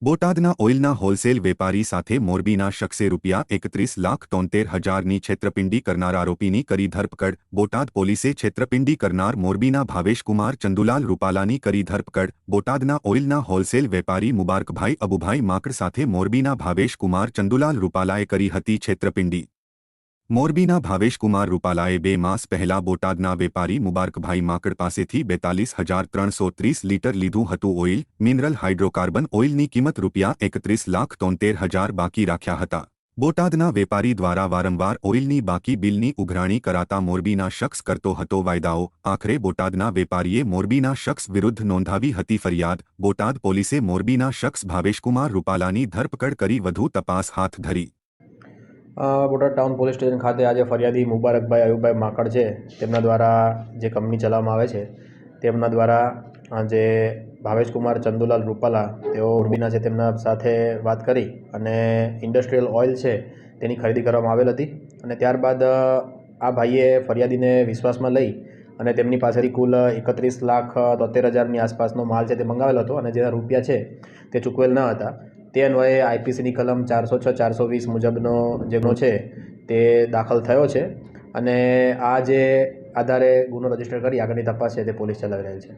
બોટાદના ઓઇલના હોલસેલ વેપારી સાથે મોરબીના શખ્સે ₹31,73,000ની છેતરપિંડી કરનાર આરોપીની કરી ધરપકડ। બોટાદ પોલીસે છેતરપિંડી કરનાર મોરબીના ભાવેશકુમાર ચંદુલાલ રૂપાલાની કરી ધરપકડ। બોટાદના ઓઇલના હોલસેલ વેપારી મુબારકભાઈ અબુભાઈ માકડ સાથે મોરબીના ભાવેશકુમાર ચંદુલાલ રૂપાલાએ કરી હતી છેતરપિંડી। મોરબીના ભાવેશકુમાર રૂપાલાએ 2 માસ પહેલા બોટાદના વેપારી મુબારકભાઈ માકડ પાસેથી 42,330 લીટર લીધું હતું ઓઇલ। મિનરલ હાઇડ્રોકાર્બન ઓઇલની કિંમત ₹31,73,000 બાકી રાખ્યા હતા। બોટાદના વેપારી દ્વારા વારંવાર ઓઇલની બાકી બિલની ઉઘરાણી કરાતા મોરબીના શખ્સ કરતો હતો વાયદાઓ। આખરે બોટાદના વેપારીએ મોરબીના શખ્સ વિરુદ્ધ નોંધાવી હતી ફરિયાદ। બોટાદ પોલીસે મોરબીના શખ્સ ભાવેશકુમાર રૂપાલાની ધરપકડ કરી વધુ તપાસ હાથ ધરી। બોટાદ ટાઉન પોલીસ સ્ટેશન ખાતે આજે ફરિયાદી મુબારકભાઈ અયુબભાઈ માકડ છે તેમના દ્વારા જે કંપની ચલાવવામાં આવે છે તેમના દ્વારા જે ભાવેશકુમાર ચંદુલાલ રૂપાલા તેઓ મોરબીના છે તેમના સાથે વાત કરી અને ઇન્ડસ્ટ્રીયલ ઓઇલ છે તેની ખરીદી કરવામાં આવેલ હતી અને ત્યારબાદ આ ભાઈએ ફરિયાદીને વિશ્વાસમાં લઈ અને તેમની પાસેથી કુલ 31,73,000ની આસપાસનો માલ છે તે મંગાવેલો હતો અને જેના રૂપિયા છે તે ચૂકવેલ ન હતા। તે અન્વયે આઈપીસીની કલમ 406, 420 મુજબનો જે ગુનો છે તે દાખલ થયો છે અને આ જે આધારે ગુનો રજીસ્ટર કરી આગળની તપાસ છે તે પોલીસ ચલાવી રહેલ છે।